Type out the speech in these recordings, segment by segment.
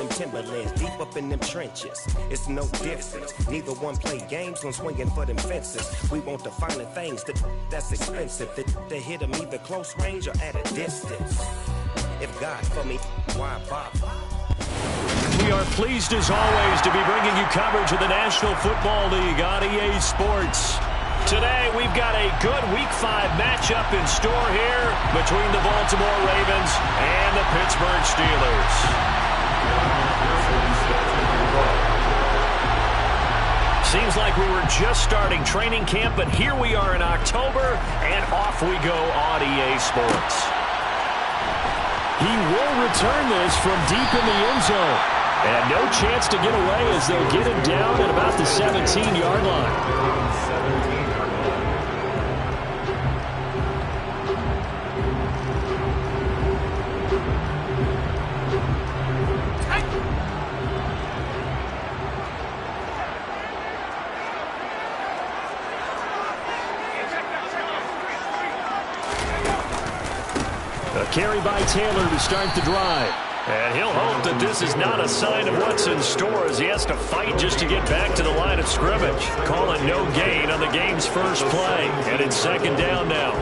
them Timberlands, deep up in them trenches. It's no difference. Neither one play games when swinging for them fences. We want the finer things, that's expensive. They hit them either close range or at a distance. If God for me, why bother? We are pleased as always to be bringing you coverage of the National Football League on EA Sports. Today we've got a good Week 5 matchup in store here between the Baltimore Ravens and the Pittsburgh Steelers. Seems like we were just starting training camp, but here we are in October, and off we go on EA Sports. He will return this from deep in the end zone. And no chance to get away as they'll get him down at about the 17-yard line. A carry by Taylor to start the drive. And he'll hope that this is not a sign of what's in store as he has to fight just to get back to the line of scrimmage. Call it no gain on the game's first play. And it's second down now.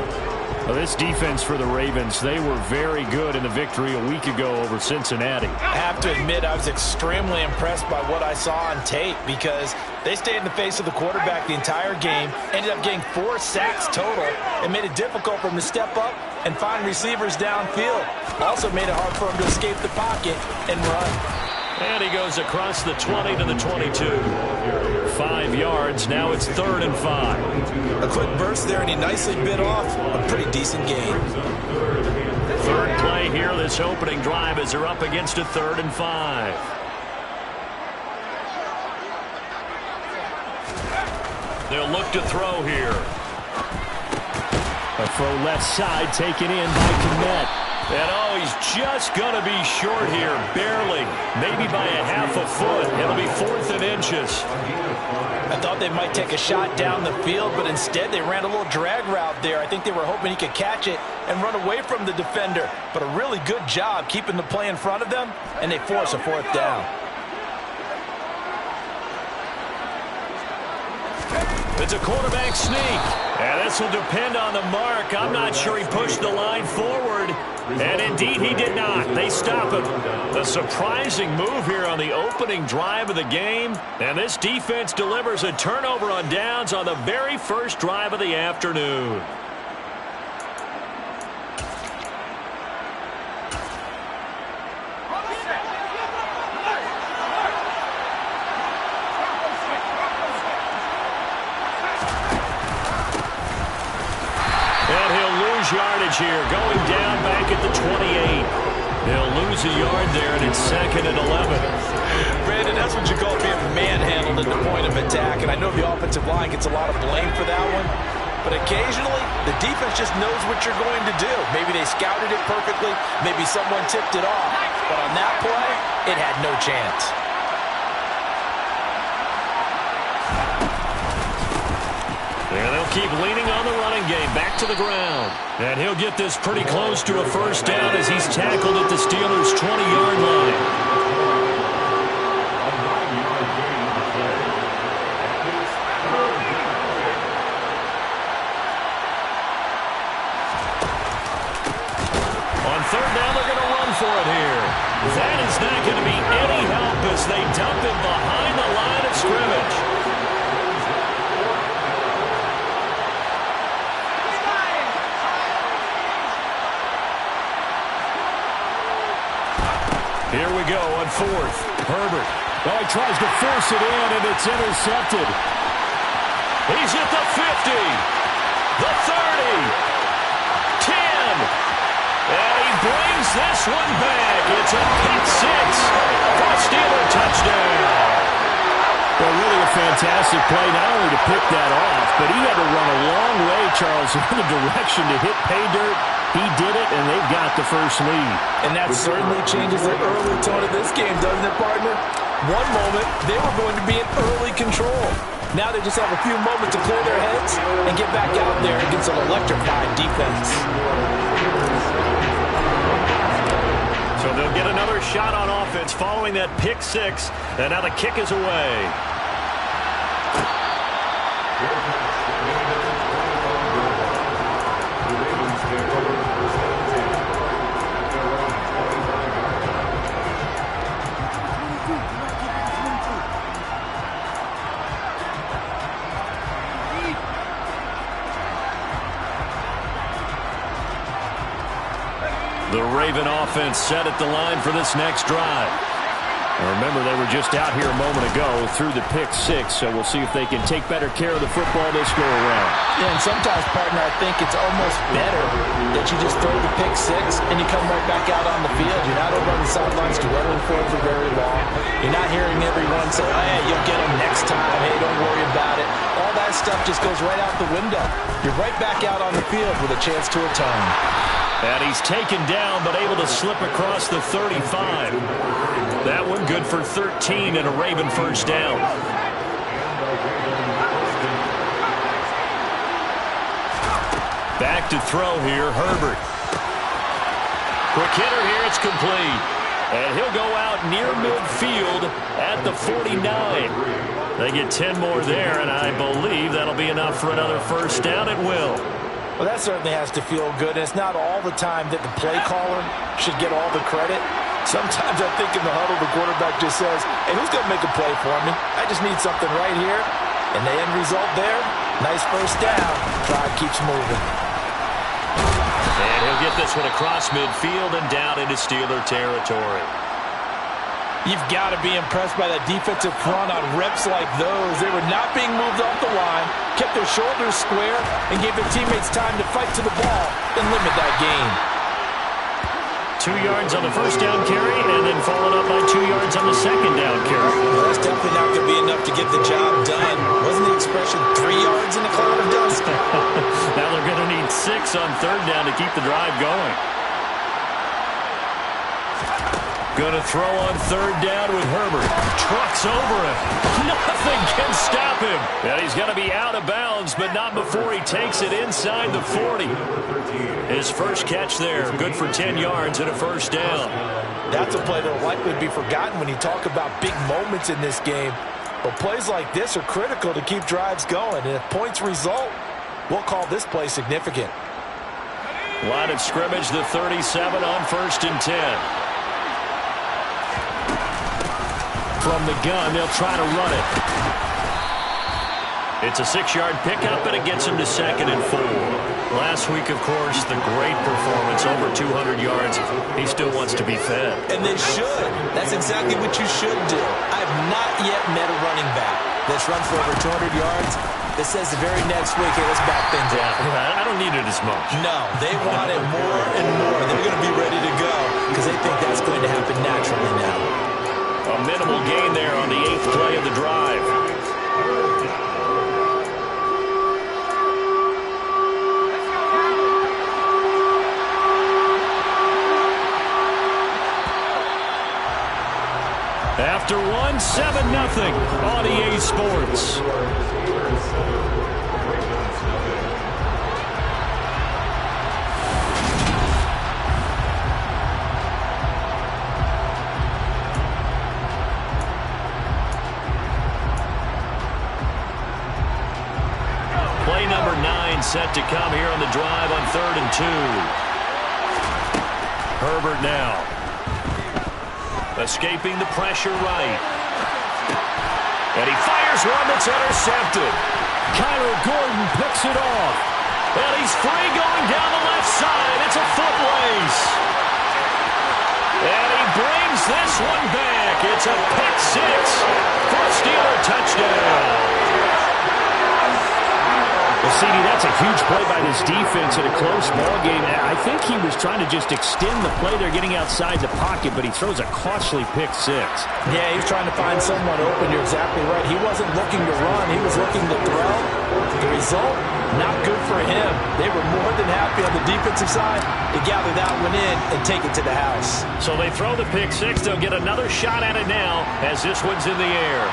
Well, this defense for the Ravens, they were very good in the victory a week ago over Cincinnati. I have to admit I was extremely impressed by what I saw on tape because they stayed in the face of the quarterback the entire game, ended up getting 4 sacks total, and made it difficult for him to step up and find receivers downfield. Also made it hard for him to escape the pocket and run. And he goes across the 20 to the 22. 5 yards. Now it's 3rd and 5. A quick burst there, and he nicely bit off a pretty decent gain. Third play here, this opening drive, as they're up against a 3rd and 5. They'll look to throw here. A throw left side taken in by Kmet. And oh, he's just going to be short here, barely, maybe by a half a foot. It'll be 4th and inches. I thought they might take a shot down the field, but instead they ran a little drag route there. I think they were hoping he could catch it and run away from the defender. But a really good job keeping the play in front of them, and they force a 4th down. It's a quarterback sneak. And this will depend on the mark. I'm not sure he pushed the line forward. And indeed he did not. They stop him. A surprising move here on the opening drive of the game. And this defense delivers a turnover on downs on the very first drive of the afternoon. Yardage here, going down back at the 28. They'll lose a yard there, and it's 2nd and 11. Brandon, that's what you call being manhandled at the point of attack, and I know the offensive line gets a lot of blame for that one, but occasionally the defense just knows what you're going to do. Maybe they scouted it perfectly, maybe someone tipped it off, but on that play, it had no chance. And they'll keep leaning on the running game, back to the ground. And he'll get this pretty close to a first down as he's tackled at the Steelers' 20-yard line. On 3rd down, they're going to run for it here. That is not going to be any help as they dump him behind the line of scrimmage. Here we go on 4th. Herbert. Oh, he tries to force it in, and it's intercepted. He's at the 50, the 30, 10, and he brings this one back. It's a pick 6 for a Steeler touchdown. Well, really a fantastic play, not only to pick that off, but he had to run a long way, Charles, in the direction to hit pay dirt. He did it, and they've got the first lead. And that certainly changes the early tone of this game, doesn't it, partner? One moment, they were going to be in early control. Now they just have a few moments to clear their heads and get back out there against an electrified defense. So they'll get another shot on offense following that pick six, and now the kick is away. The Raven offense set at the line for this next drive. And remember, they were just out here a moment ago through the pick six, so we'll see if they can take better care of the football this go around. Yeah, and sometimes, partner, I think it's almost better that you just throw the pick six and you come right back out on the field. You're not over on the sidelines dwelling for it for very long. You're not hearing everyone say, oh, hey, you'll get them next time. Hey, don't worry about it. All that stuff just goes right out the window. You're right back out on the field with a chance to atone. And he's taken down, but able to slip across the 35. That one good for 13 and a Raven first down. Back to throw here, Herbert. Quick hitter here, it's complete. And he'll go out near midfield at the 49. They get 10 more there, and I believe that'll be enough for another first down. It will. Well, that certainly has to feel good. And it's not all the time that the play caller should get all the credit. Sometimes I think in the huddle, the quarterback just says, hey, who's going to make a play for me? I just need something right here. And the end result there, nice first down. Drive keeps moving. And he'll get this one across midfield and down into Steeler territory. You've got to be impressed by that defensive front on reps like those. They were not being moved off the line, kept their shoulders square, and gave their teammates time to fight to the ball and limit that gain. 2 yards on the first down carry, and then followed up by 2 yards on the second down carry. Well, that's definitely not going to be enough to get the job done. Wasn't the expression 3 yards in a cloud of dust? Now they're going to need 6 on third down to keep the drive going. Going to throw on third down with Herbert. Trucks over him. Nothing can stop him. And he's going to be out of bounds, but not before he takes it inside the 40. His first catch there, good for 10 yards and a first down. That's a play that will likely be forgotten when you talk about big moments in this game. But plays like this are critical to keep drives going. And if points result, we'll call this play significant. Line of scrimmage, the 37 on 1st and 10. From the gun, they'll try to run it. It's a 6-yard pickup, and it gets him to 2nd and 4. Last week, of course, the great performance, over 200 yards. He still wants to be fed. And they should. That's exactly what you should do. I have not yet met a running back that's run for over 200 yards that says the very next week, hey, let's back things up. I don't need it as much. No, they want it more and more. They're going to be ready to go because they think that's going to happen naturally now. A minimal gain there on the 8th play of the drive. After one, 7-0 on EA Sports. Play number 9 set to come here on the drive on 3rd and 2. Herbert now. Escaping the pressure right. And he fires one that's intercepted. Kyler Gordon picks it off. And he's free going down the left side. It's a foot race. And he brings this one back. It's a pick six for a Steeler touchdown. Well, CD, that's a huge play by this defense in a close ball game. I think he was trying to just extend the play. They're getting outside the pocket, but he throws a costly pick six. Yeah, he was trying to find someone open. You're exactly right. He wasn't looking to run. He was looking to throw. The result, not good for him. They were more than happy on the defensive side to gather that one in and take it to the house. So they throw the pick six. They'll get another shot at it now as this one's in the air.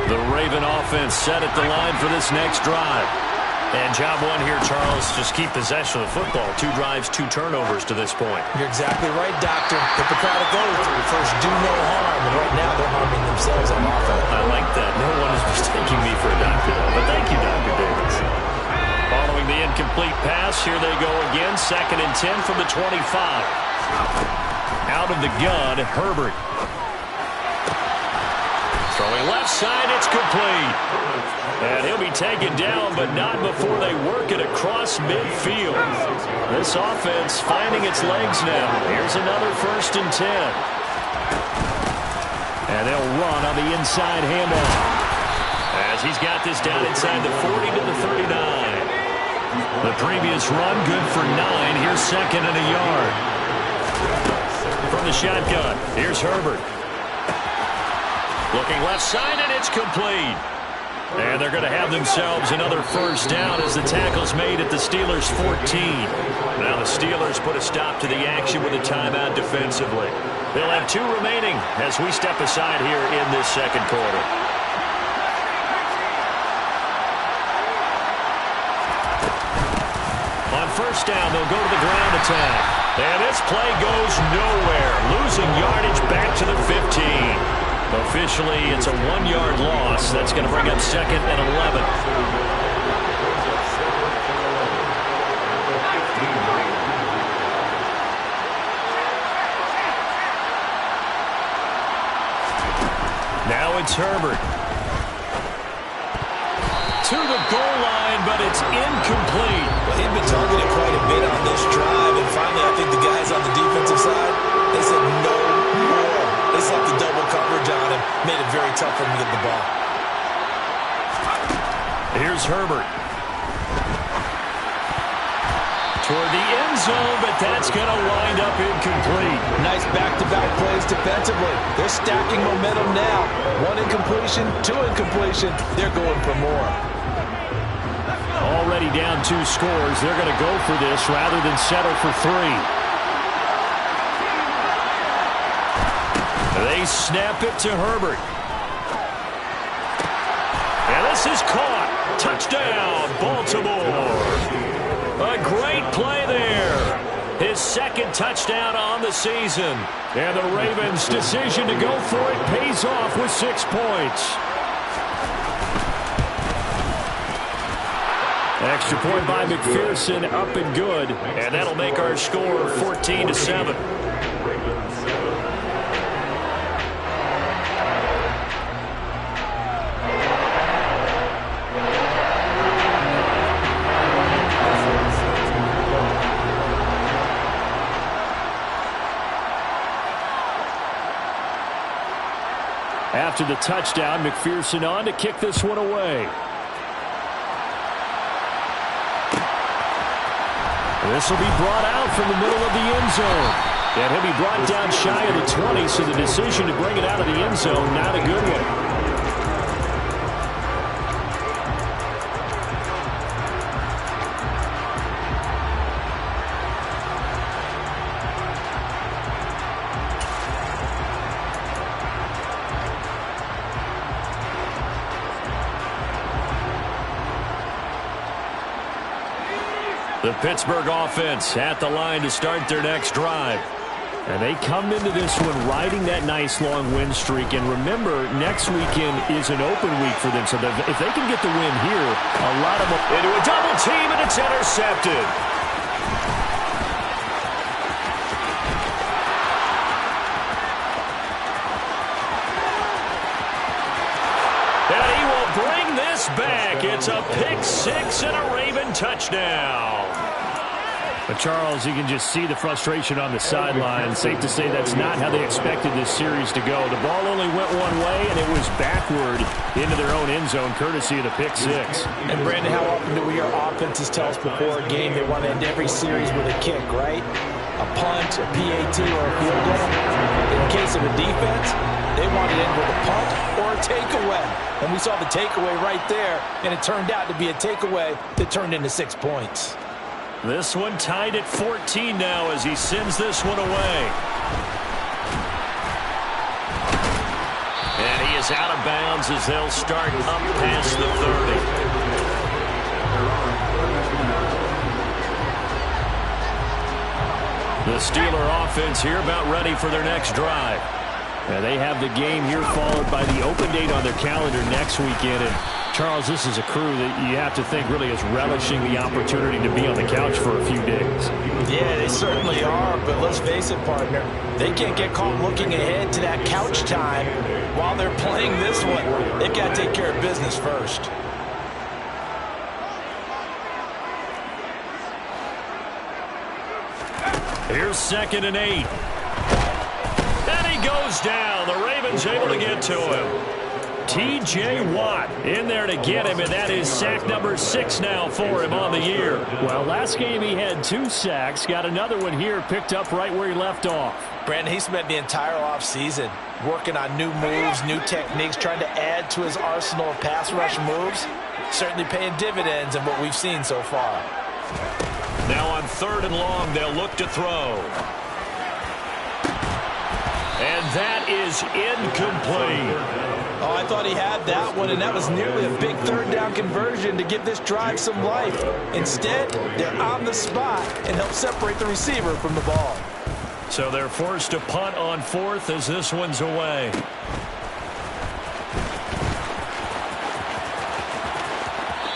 The Raven offense set at the line for this next drive. And job one here, Charles, just keep possession of the football. 2 drives, 2 turnovers to this point. You're exactly right, Doctor. Hippocratic oath. First, do no harm. And right now, they're harming themselves on offense. I like that. No one is mistaking me for a doctor, though. But thank you, Dr. Davis. Following the incomplete pass, here they go again. 2nd and 10 from the 25. Out of the gun, Herbert. Throwing left side, it's complete. And he'll be taken down, but not before they work it across midfield. This offense finding its legs now. Here's another 1st and 10. And they'll run on the inside handoff. As he's got this down inside the 40 to the 39. The previous run, good for 9. Here's 2nd and a yard. From the shotgun, here's Herbert. Looking left side, and it's complete. And they're going to have themselves another 1st down as the tackle's made at the Steelers' 14. Now the Steelers put a stop to the action with a timeout defensively. They'll have 2 remaining as we step aside here in this 2nd quarter. On 1st down, they'll go to the ground attack. And this play goes nowhere. Losing yardage back to the 15. Officially, it's a 1-yard loss. That's going to bring up 2nd and 11. Now it's Herbert. To the goal line, but it's incomplete. Well, he'd been targeted quite a bit on this drive, and finally I think the guys on the defensive side, they said no more. They slapped the double coverage on him, made it very tough for him to get the ball. Here's Herbert. Toward the end zone, but that's going to wind up incomplete. Nice back-to-back plays defensively. They're stacking momentum now. 1 incompletion, 2 incompletion. They're going for more. Already down 2 scores. They're going to go for this rather than settle for 3. They snap it to Herbert. And this is caught. Touchdown, Baltimore. A great play there. His 2nd touchdown on the season. And the Ravens' decision to go for it pays off with 6 points. Extra point by McPherson, up and good. And that'll make our score 14-7. After the touchdown, McPherson on to kick this one away. This will be brought out from the middle of the end zone. And he'll be brought down shy of the 20, so the decision to bring it out of the end zone, not a good one. The Pittsburgh offense at the line to start their next drive. And they come into this one riding that nice long win streak. And remember, next weekend is an open week for them. So if they can get the win here, a lot of them... Into a double team, and it's intercepted. And he will bring this back. It's a pick 6 and a Raven touchdown. But Charles, you can just see the frustration on the sideline. Safe to say that's not how they expected this series to go. The ball only went one way, and it was backward into their own end zone, courtesy of the pick 6. And, Brandon, how often do we hear offenses tell us before a game they want to end every series with a kick, right? A punt, a PAT, or a field goal. In the case of a defense, they want to end with a punt or a takeaway. And we saw the takeaway right there, and it turned out to be a takeaway that turned into 6 points. This one tied at 14 now as he sends this one away. And he is out of bounds as they'll start up past the 30. The Steeler offense here about ready for their next drive. And they have the game here followed by the open date on their calendar next weekend. And Charles, this is a crew that you have to think really is relishing the opportunity to be on the couch for a few days. Yeah, they certainly are, but let's face it, partner. They can't get caught looking ahead to that couch time while they're playing this one. They've got to take care of business first. Here's 2nd and 8. And he goes down. The Ravens able to get to him. T.J. Watt in there to get him, and that is sack number 6 now for him on the year. Well, last game he had 2 sacks. Got another one here picked up right where he left off. Brandon, he spent the entire offseason working on new moves, new techniques, trying to add to his arsenal of pass rush moves. Certainly paying dividends in what we've seen so far. Now on 3rd and long, they'll look to throw. And that is incomplete. Oh, I thought he had that one, and that was nearly a big 3rd down conversion to give this drive some life. Instead, they're on the spot and help separate the receiver from the ball. So they're forced to punt on 4th as this one's away.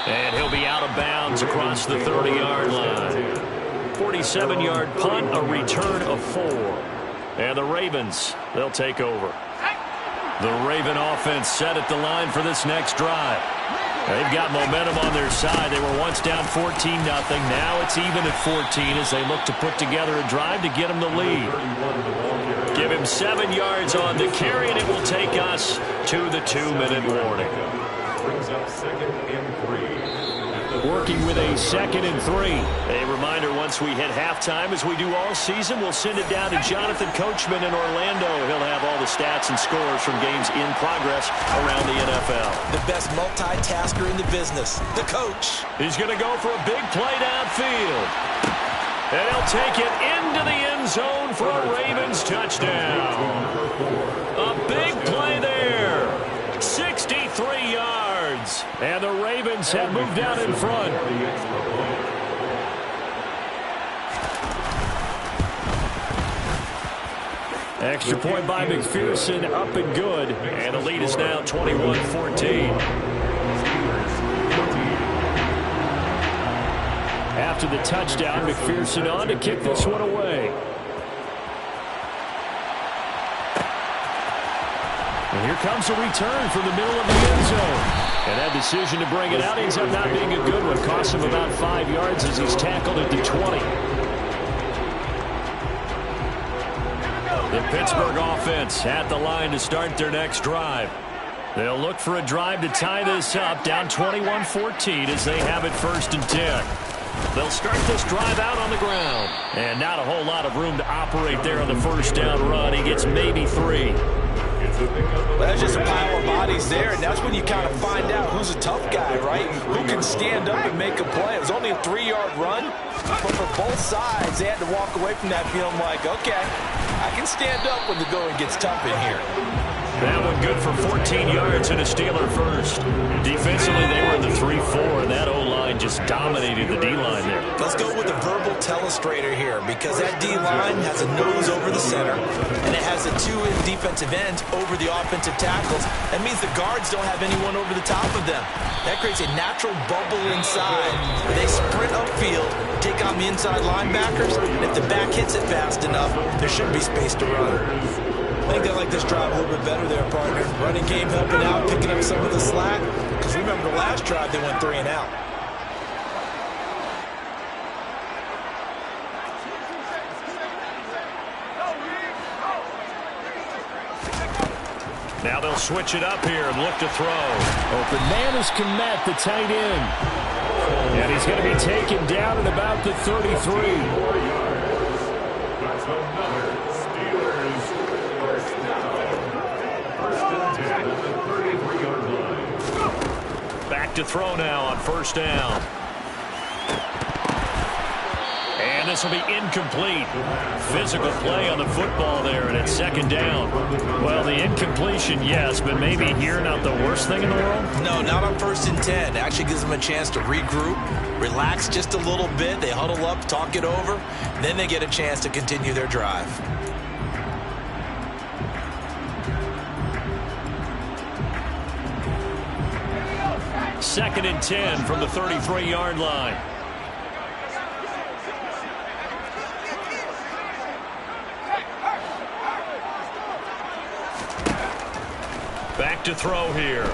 And he'll be out of bounds across the 30-yard line. 47-yard punt, a return of 4. And the Ravens, they'll take over. The Raven offense set at the line for this next drive. They've got momentum on their side. They were once down 14-0. Now it's even at 14 as they look to put together a drive to get him the lead. Give him 7 yards on the carry, and it will take us to the 2-minute warning. Brings up 2nd and 3. Working with a 2nd and 3. A reminder, once we hit halftime, as we do all season, we'll send it down to Jonathan Coachman in Orlando. He'll have all the stats and scores from games in progress around the NFL. The best multitasker in the business, the coach. He's going to go for a big play downfield. And he'll take it into the end zone for a Ravens touchdown. A big play there. 63 yards. And the Ravens have moved out in front. Extra point by McPherson, up and good. And the lead is now 21-14. After the touchdown, McPherson on to kick this one away. And here comes a return from the middle of the end zone. And that decision to bring it out ends up not being a good one. Cost him about 5 yards as he's tackled at the 20. The Pittsburgh offense at the line to start their next drive. They'll look for a drive to tie this up, down 21-14 as they have it 1st and 10. They'll start this drive out on the ground. And not a whole lot of room to operate there on the 1st down run. He gets maybe 3. Well, there's just a pile of bodies there, and that's when you kind of find out who's a tough guy, right? Who can stand up and make a play. It was only a 3-yard run, but for both sides, they had to walk away from that feeling like, okay, I can stand up when the going gets tough in here. That one good for 14 yards and a Steeler first. Defensively, they were in the 3-4, and that O-line just dominated the D-line there. Let's go with a verbal telestrator here, because that D-line has a nose over the center, and it has a 2 defensive ends over the offensive tackles. That means the guards don't have anyone over the top of them. That creates a natural bubble inside where they sprint upfield, take on the inside linebackers, and if the back hits it fast enough, there should be space to run. I think they like this drive a little bit better there, partner. Running game helping out, picking up some of the slack. Because remember the last drive, they went 3 and out. Now they'll switch it up here and look to throw. Open man is Kmet, the tight end. And he's going to be taken down at about the 33. Back to throw now on 1st down. And this will be incomplete. Physical play on the football there, and it's second down. Well, the incompletion, yes, but maybe here not the worst thing in the world? No, not on 1st and 10. It actually gives them a chance to regroup, relax just a little bit. They huddle up, talk it over, then they get a chance to continue their drive. Second and 10 from the 33-yard line. Back to throw here.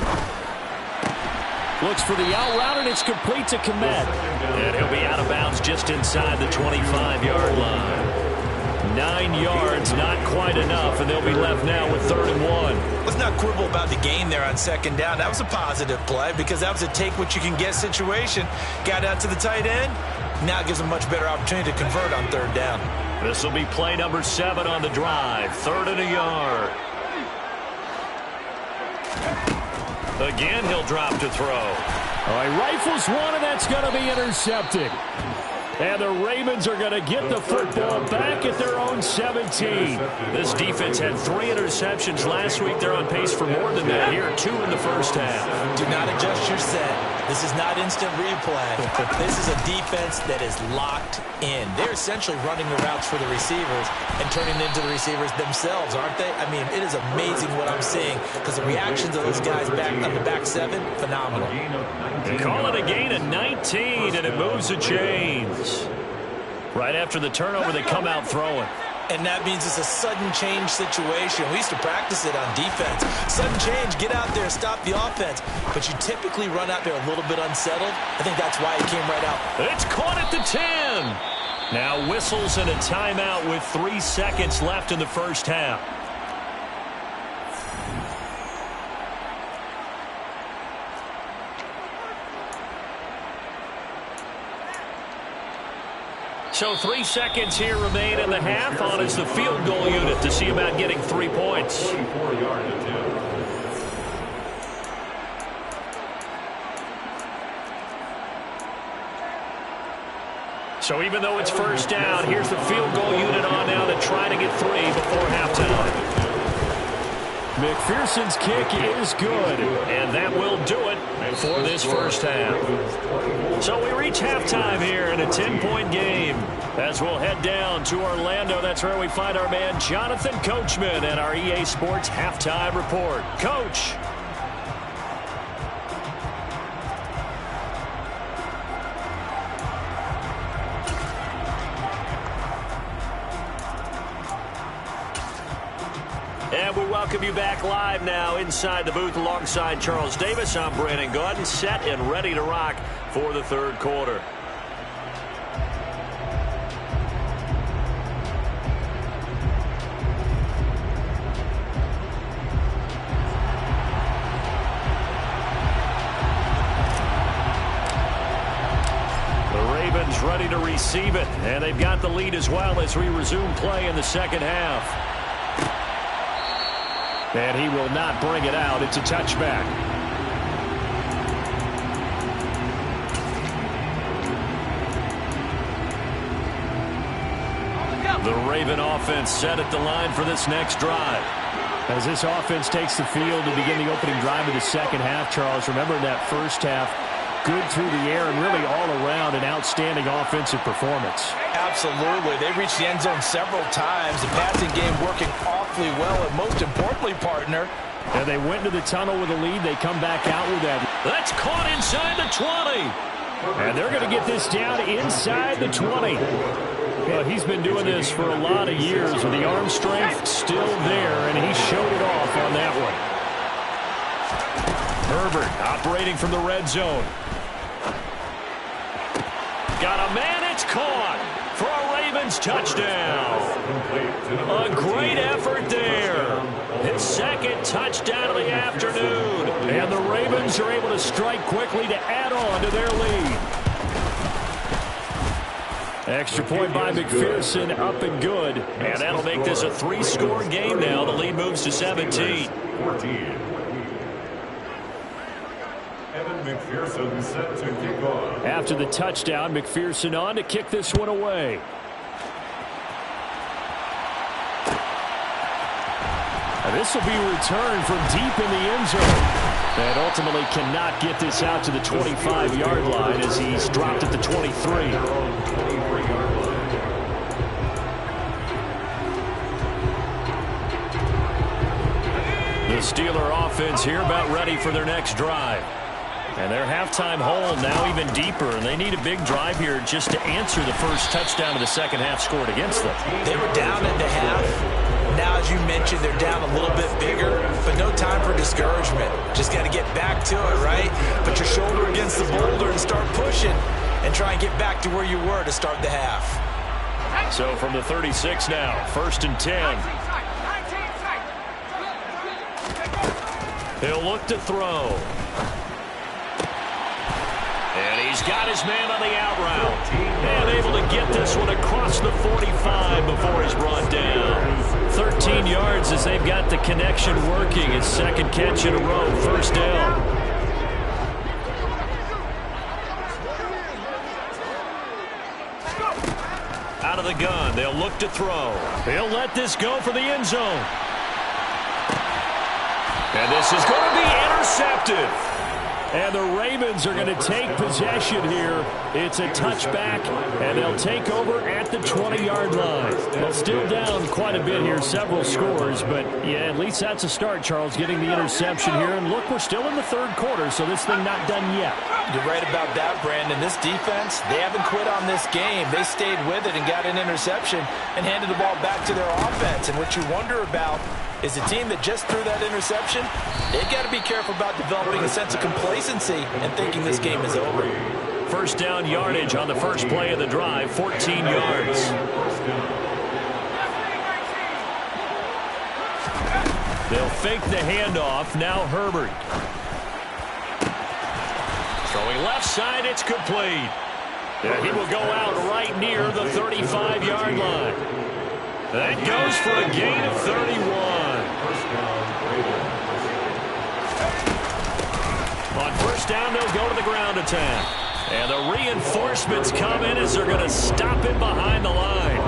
Looks for the out route, and it's complete to Kmet. And he'll be out of bounds just inside the 25-yard line. 9 yards, not quite enough, and they'll be left now with 3rd and 1. Let's not quibble about the gain there on second down. That was a positive play because that was a take-what-you-can-get situation. Got out to the tight end. Now it gives them a much better opportunity to convert on 3rd down. This will be play number 7 on the drive. 3rd and a yard. Again, he'll drop to throw. All right, rifles one, and that's going to be intercepted. And the Ravens are going to get the football back at their own 17. This defense had 3 interceptions last week. They're on pace for more than that here. 2 in the first half. Do not adjust your set. This is not instant replay. This is a defense that is locked in. They're essentially running the routes for the receivers and turning it into the receivers themselves, aren't they? I mean, it is amazing what I'm seeing because the reactions of those guys back on the back 7, phenomenal. They call it a gain of 19, and it moves the chains. Right after the turnover, they come out throwing. And that means it's a sudden change situation. We used to practice it on defense. Sudden change, get out there, stop the offense. But you typically run out there a little bit unsettled. I think that's why it came right out. It's caught at the 10. Now whistles and a timeout with 3 seconds left in the first half. So 3 seconds here remain in the half. On is the field goal unit to see about getting 3 points. 44-yard attempt. So even though it's first down, here's the field goal unit on now to try to get 3 before halftime. McPherson's kick is good. And that will do it for this first half. So we reach halftime here in a 10-point game. As we'll head down to Orlando, that's where we find our man Jonathan Coachman and our EA Sports Halftime Report. Coach. And we welcome you back live now inside the booth alongside Charles Davis. I'm Brandon Gaudin, set and ready to rock for the third quarter. The Ravens ready to receive it, and they've got the lead as well as we resume play in the second half. And he will not bring it out. It's a touchback. The Raven offense set at the line for this next drive. As this offense takes the field to begin the opening drive of the second half, Charles, remember in that first half, good through the air and really all around an outstanding offensive performance. Absolutely. They reached the end zone several times. The passing game working awfully well, and most importantly, partner. And they went to the tunnel with a lead. They come back out with that. That's caught inside the 20. And they're going to get this down inside the 20. Well, he's been doing this for a lot of years with the arm strength still there, and he showed it off on that one. Herbert operating from the red zone. Got a man, it's caught for a Ravens touchdown. A great effort there. His second touchdown of the afternoon. And the Ravens are able to strike quickly to add on to their lead. Extra point by McPherson, up and good. And that'll make this a 3-score game now. The lead moves to 17. 14. Evan McPherson set to kick off. After the touchdown, McPherson on to kick this one away. This will be returned from deep in the end zone. And ultimately cannot get this out to the 25-yard line as he's dropped at the 23. The Steeler offense here about ready for their next drive. And their halftime hole now even deeper, and they need a big drive here just to answer the first touchdown of the second half scored against them. They were down at the half. Now, as you mentioned, they're down a little bit bigger, but no time for discouragement. Just got to get back to it, right? Put your shoulder against the boulder and start pushing and try and get back to where you were to start the half. So from the 36 now, 1st and 10. He'll look to throw. And he's got his man on the out route. And able to get this one across the 45 before he's brought down. 13 yards as they've got the connection working. His second catch in a row, 1st down. Out of the gun, they'll look to throw. He'll let this go for the end zone. And this is going to be intercepted. And the Ravens are going to take possession here. It's a touchback, and they'll take over at the 20-yard line. Well, still down quite a bit here, several scores, but yeah, at least that's a start, Charles, getting the interception here. And look, we're still in the 3rd quarter, so this thing not done yet. You're right about that, Brandon. This defense, they haven't quit on this game. They stayed with it and got an interception and handed the ball back to their offense. And what you wonder about is a team that just threw that interception, they've got to be careful about developing a sense of complacency and thinking this game is over. 1st down yardage on the first play of the drive, 14 yards. They'll fake the handoff. Now Herbert. Throwing left side, it's complete. Yeah, he will go out right near the 35-yard line. That goes for a gain of 31. On 1st down, they'll go to the ground attack. And the reinforcements come in as they're going to stop him behind the line.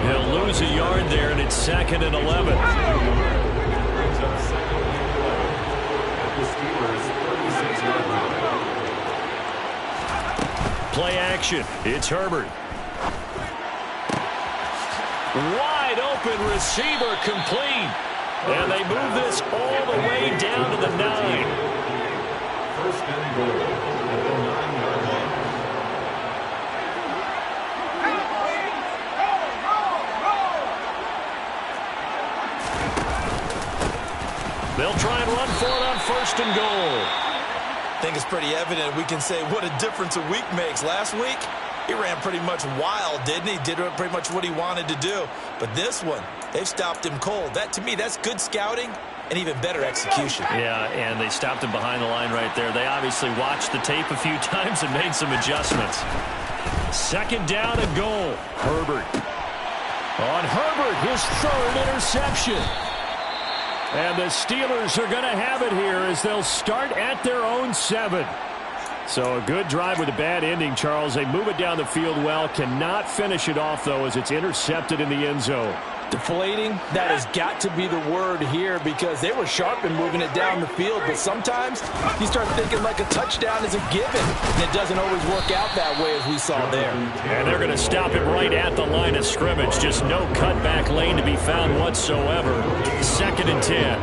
He'll lose a yard there, and it's 2nd and 11. Play action. It's Herbert. Wide open receiver complete. And they move this all the way down to the 9. 1st and goal at the 9-yard line. They'll try and run for it on 1st and goal. I think it's pretty evident we can say what a difference a week makes. Last week, he ran pretty much wild, didn't he? Did pretty much what he wanted to do. But this one, they've stopped him cold. That, to me, that's good scouting and even better execution. Yeah, and they stopped him behind the line right there. They obviously watched the tape a few times and made some adjustments. 2nd down and goal. Herbert. On Herbert, his 3rd interception. And the Steelers are going to have it here as they'll start at their own 7. So a good drive with a bad ending, Charles. They move it down the field well. Cannot finish it off, though, as it's intercepted in the end zone. Deflating, that has got to be the word here because they were sharp in moving it down the field. But sometimes you start thinking like a touchdown is a given. And it doesn't always work out that way as we saw there. And they're going to stop it right at the line of scrimmage. Just no cutback lane to be found whatsoever. 2nd and 10.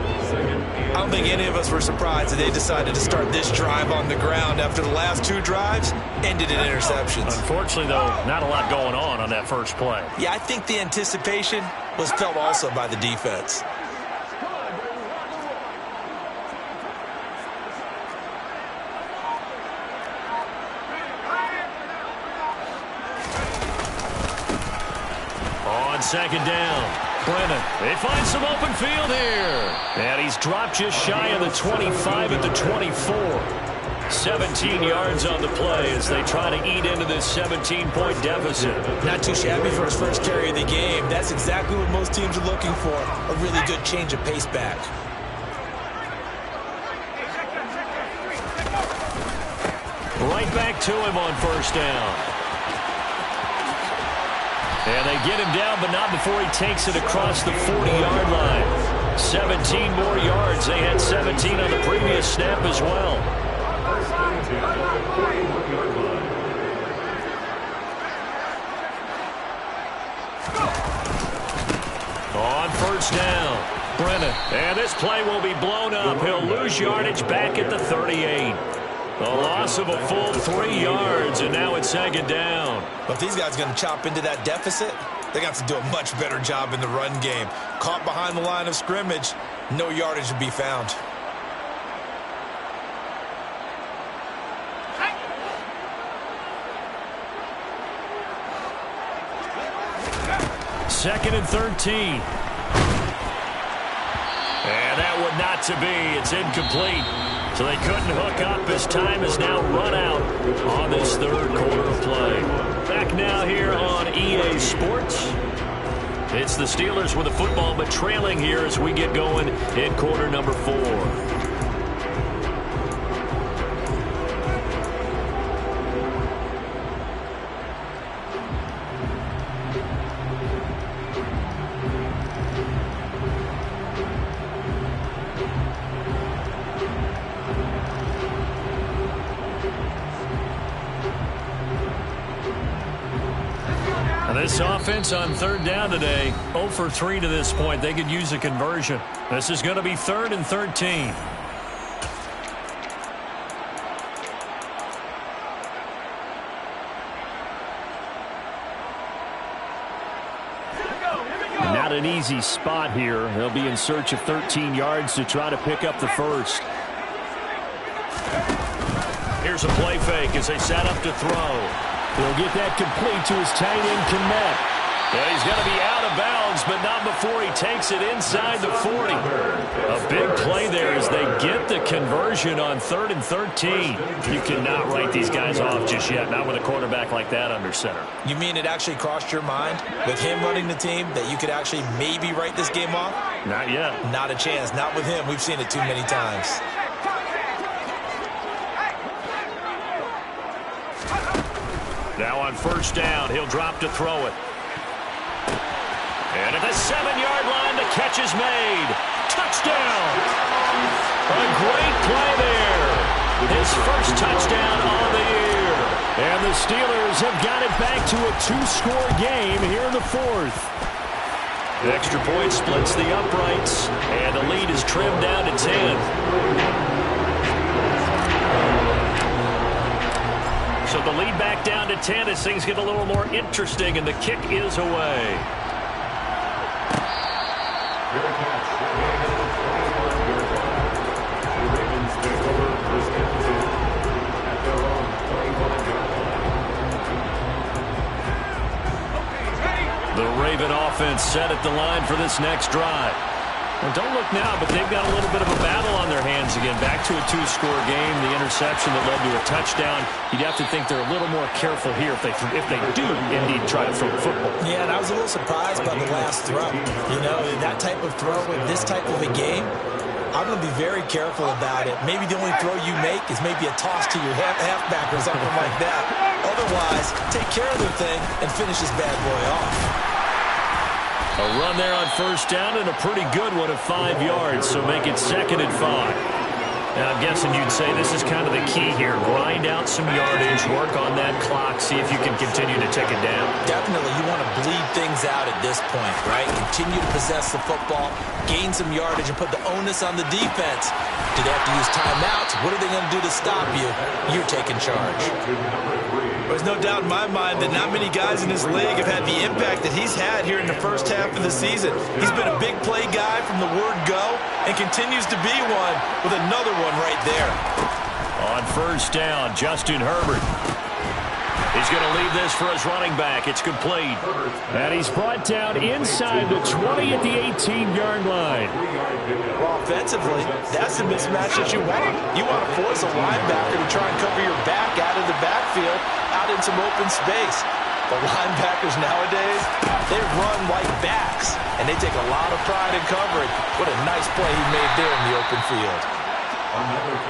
I don't think any of us were surprised that they decided to start this drive on the ground after the last 2 drives ended in interceptions. Unfortunately, though, not a lot going on that first play. Yeah, I think the anticipation was felt also by the defense. On 2nd down. Brennan, they find some open field here. And he's dropped just shy of the 25 at the 24. 17 yards on the play as they try to eat into this 17-point deficit. Not too shabby for his first carry of the game. That's exactly what most teams are looking for, a really good change of pace back. Right back to him on 1st down. And they get him down, but not before he takes it across the 40-yard line. 17 more yards. They had 17 on the previous snap as well. On first down, Brennan. And this play will be blown up. He'll lose yardage back at the 38. A loss of a full 3 yards, and now it's second down. But if these guys are going to chop into that deficit, they got to do a much better job in the run game. Caught behind the line of scrimmage, no yardage to be found. Second and 13. And that would not to be. It's incomplete. So they couldn't hook up. His time is now run out on this third quarter of play. Back now here on EA Sports. It's the Steelers with the football, but trailing here as we get going in quarter number 4. This offense on third down today, 0 for 3 to this point. They could use a conversion. This is going to be 3rd and 13. Not an easy spot here. They'll be in search of 13 yards to try to pick up the first. Here's a play fake as they set up to throw. He'll get that complete to his tight end, Kmet. Yeah, he's going to be out of bounds, but not before he takes it inside the 40. A big play there as they get the conversion on 3rd and 13. You cannot write these guys off just yet, not with a quarterback like that under center. You mean it actually crossed your mind with him running the team that you could actually maybe write this game off? Not yet. Not a chance. Not with him. We've seen it too many times. Now on first down, he'll drop to throw it. And at the 7-yard line, the catch is made. Touchdown! A great play there. His first touchdown on the year. And the Steelers have got it back to a 2-score game here in the 4th. The extra point splits the uprights, and the lead is trimmed down to 10. So the lead back down to 10 as things get a little more interesting, and the kick is away. The Raven offense set at the line for this next drive. Well, don't look now, but they've got a little bit of a battle on their hands again. Back to a 2-score game. The interception that led to a touchdown. You'd have to think they're a little more careful here if they do indeed try to throw the football. Yeah, and I was a little surprised by the last throw. You know, that type of throw in this type of a game, I'm going to be very careful about it. Maybe the only throw you make is maybe a toss to your halfback or something like that. Otherwise, take care of the thing and finish this bad boy off. A run there on first down and a pretty good one of 5 yards, so make it 2nd and 5. Now, I'm guessing you'd say this is kind of the key here. Grind out some yardage, work on that clock, see if you can continue to tick it down. Definitely, you want to bleed things out at this point, right? Continue to possess the football, gain some yardage, and put the onus on the defense. Do they have to use timeouts? What are they going to do to stop you? You're taking charge. There's no doubt in my mind that not many guys in this league have had the impact that he's had here in the first half of the season. He's been a big play guy from the word go and continues to be one with another one right there. On first down, Justin Herbert. He's going to leave this for his running back. It's complete. And he's brought down inside the 20 at the 18-yard line. Well, offensively, that's the mismatch that you want. You want to force a linebacker to try and cover your back out of the backfield, out in some open space. The linebackers nowadays, they run like backs, and they take a lot of pride in covering. What a nice play he made there in the open field.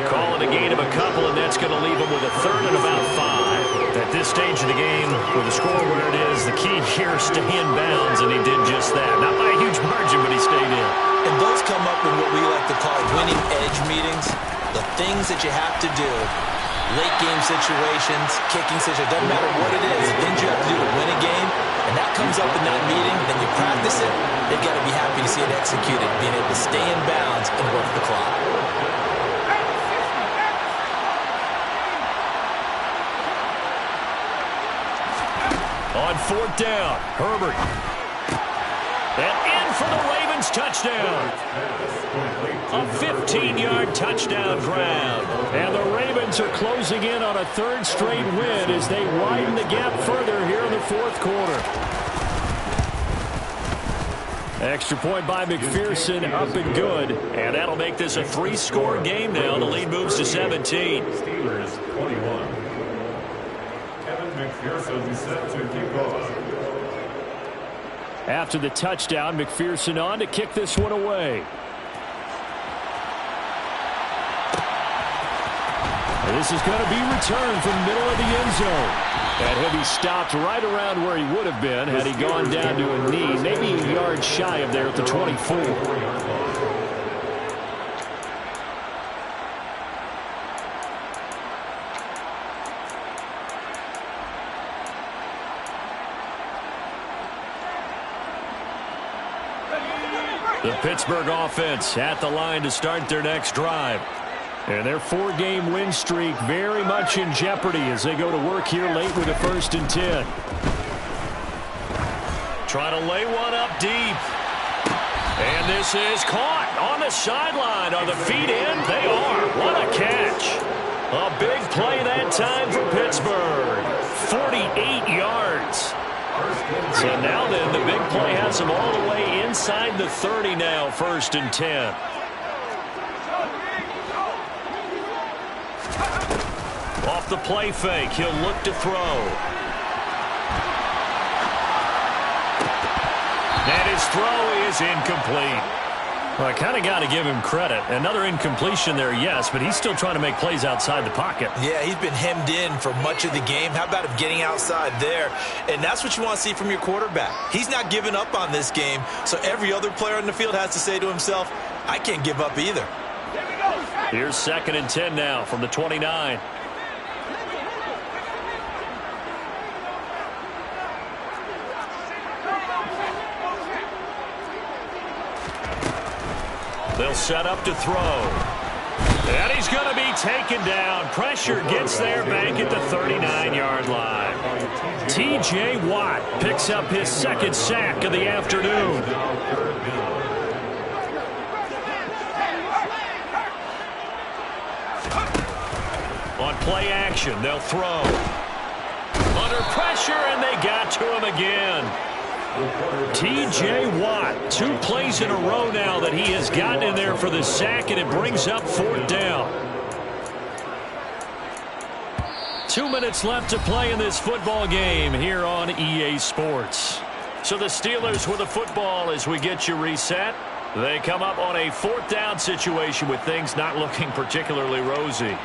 Calling a gain of a couple, and that's going to leave him with a 3rd and about 5. At this stage of the game, with the score where it is, the key here is stay in bounds, and he did just that. Not by a huge margin, but he stayed in. And those come up in what we like to call winning edge meetings. The things that you have to do, late game situations, kicking situations, doesn't matter what it is, the things you have to do to win a game, and that comes up in that meeting, then you practice it, they've got to be happy to see it executed, being able to stay in bounds and work the clock. On fourth down, Herbert. And in for the Ravens touchdown. A 15-yard touchdown grab. And the Ravens are closing in on a third straight win as they widen the gap further here in the fourth quarter. Extra point by McPherson, up and good. And that'll make this a 3-score game now. The lead moves to 17. Steelers 21. Kevin McPherson set to kick off. After the touchdown, McPherson on to kick this one away. And this is going to be returned from the middle of the end zone. And he'll be stopped right around where he would have been had he gone down to a knee, maybe a yard shy of there at the 24. The Pittsburgh offense at the line to start their next drive. And their 4-game win streak very much in jeopardy as they go to work here late with a 1st and 10. Try to lay one up deep. And this is caught on the sideline. Are the feet in? They are. What a catch. A big play that time for Pittsburgh. 48 yards. So now then, the big play has them all the way inside the 30 now, 1st and 10. Off the play fake, he'll look to throw. And his throw is incomplete. Well, I kind of got to give him credit. Another incompletion there, yes, but he's still trying to make plays outside the pocket. Yeah, he's been hemmed in for much of the game. How about him getting outside there? And that's what you want to see from your quarterback. He's not giving up on this game, so every other player on the field has to say to himself, I can't give up either. Here's 2nd and 10 now from the 29. They'll set up to throw. And he's going to be taken down. Pressure gets there back at the 39-yard line. T.J. Watt picks up his 2nd sack of the afternoon. On play action, they'll throw. Under pressure, and they got to him again. T.J. Watt, 2 plays in a row now that he has gotten in there for the sack, and it brings up 4th down. 2 minutes left to play in this football game here on EA Sports. So the Steelers with the football as we get you reset. They come up on a 4th down situation with things not looking particularly rosy.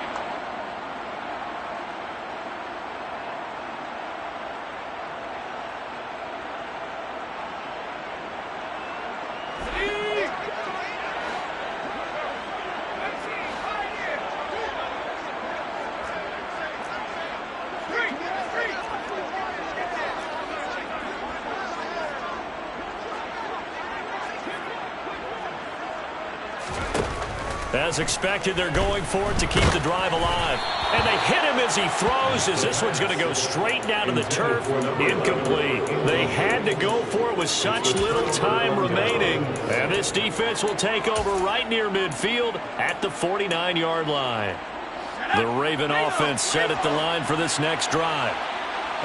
As expected, they're going for it to keep the drive alive. And they hit him as he throws, as this one's going to go straight down to the turf. Incomplete. They had to go for it with such little time remaining. And this defense will take over right near midfield at the 49-yard line. The Raven offense set at the line for this next drive.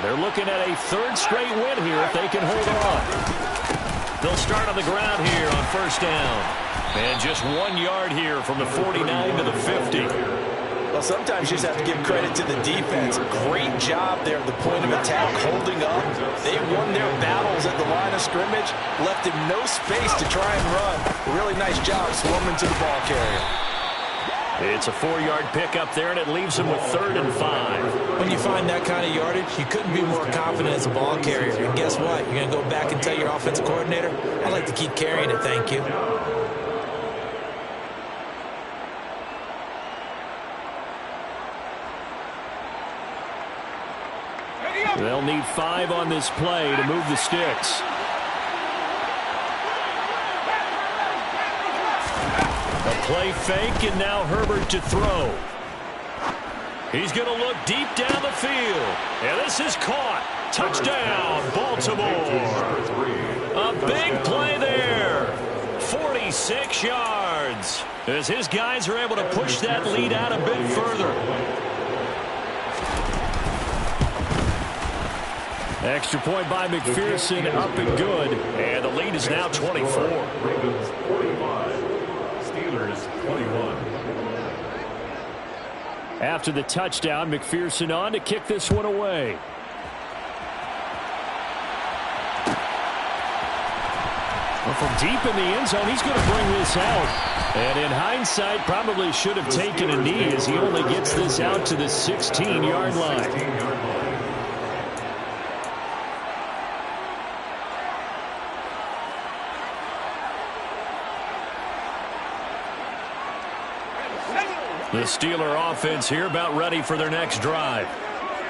They're looking at a 3rd straight win here if they can hold on. They'll start on the ground here on 1st down. And just 1 yard here from the 49 to the 50. Well, sometimes you just have to give credit to the defense. Great job there at the point of attack, holding up. They won their battles at the line of scrimmage, left him no space to try and run. Really nice job swarming to the ball carrier. It's a 4-yard pickup there, and it leaves him with 3rd and 5. When you find that kind of yardage, you couldn't be more confident as a ball carrier. And guess what? You're going to go back and tell your offensive coordinator, I'd like to keep carrying it, thank you. They'll need 5 on this play to move the sticks. A play fake, and now Herbert to throw. He's going to look deep down the field. And this is caught. Touchdown, Baltimore. A big play there. 46 yards. As his guys are able to push that lead out a bit further. Extra point by McPherson, up and good. And the lead is now 24. Ravens 45. Steelers 21. After the touchdown, McPherson on to kick this one away. Well, from deep in the end zone, he's going to bring this out. And in hindsight, probably should have taken a knee as he only gets this out to the 16-yard line. The Steeler offense here about ready for their next drive.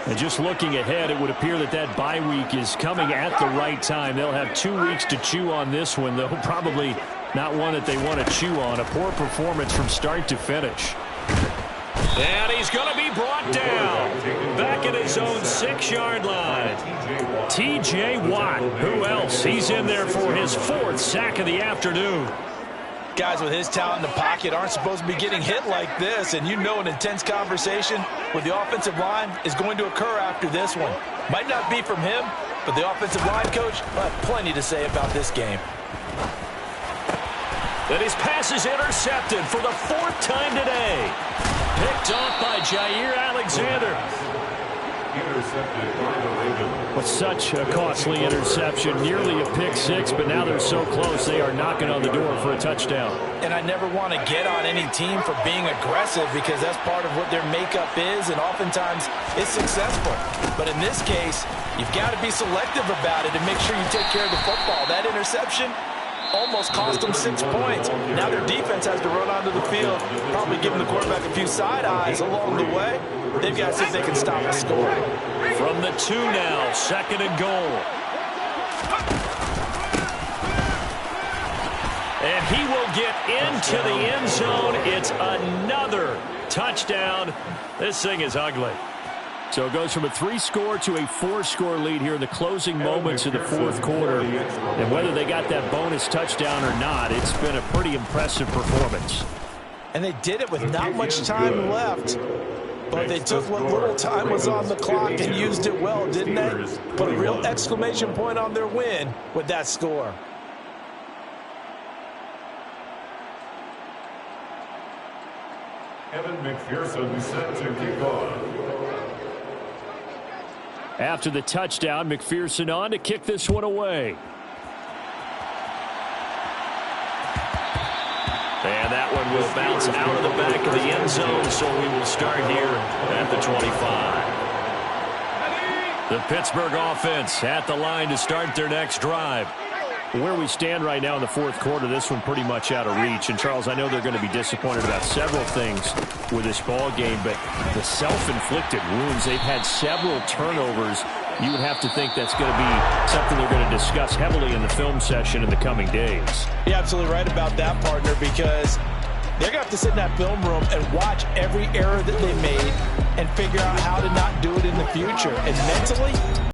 And just looking ahead, it would appear that that bye week is coming at the right time. They'll have 2 weeks to chew on this one, though probably not one that they want to chew on. A poor performance from start to finish. And he's going to be brought down. Back at his own 6-yard line. T.J. Watt. Who else? He's in there for his 4th sack of the afternoon. Guys with his talent in the pocket aren't supposed to be getting hit like this, and you know an intense conversation with the offensive line is going to occur after this one. Might not be from him, but the offensive line coach will have plenty to say about this game. And his pass is intercepted for the 4th time today. Picked off by Jair Alexander. Intercepted by the Ravens. With such a costly interception, nearly a pick 6, but now they're so close they are knocking on the door for a touchdown. And I never want to get on any team for being aggressive because that's part of what their makeup is, and oftentimes it's successful. But in this case, you've got to be selective about it and make sure you take care of the football. That interception almost cost them 6 points. Now their defense has to run onto the field, probably giving the quarterback a few side eyes along the way. They've got to see if they can stop a score. From the 2 now, 2nd and goal. And he will get into the end zone. It's another touchdown. This thing is ugly. So it goes from a 3-score to a 4-score lead here in the closing moments of the 4th quarter. And whether they got that bonus touchdown or not, it's been a pretty impressive performance. And they did it with not much time left. But they took what little time was on the clock and used it well, didn't they? Put a real exclamation point on their win with that score. Evan McPherson set to kick off. After the touchdown, McPherson on to kick this one away. And that one will bounce out of the back of the end zone, so we will start here at the 25. The Pittsburgh offense at the line to start their next drive. Where we stand right now in the 4th quarter, this one pretty much out of reach. And, Charles, I know they're going to be disappointed about several things with this ball game, but the self-inflicted wounds, they've had several turnovers. You would have to think that's going to be something they're going to discuss heavily in the film session in the coming days. You're absolutely right about that, partner, because they're going to have to sit in that film room and watch every error that they made and figure out how to not do it in the future. And mentally,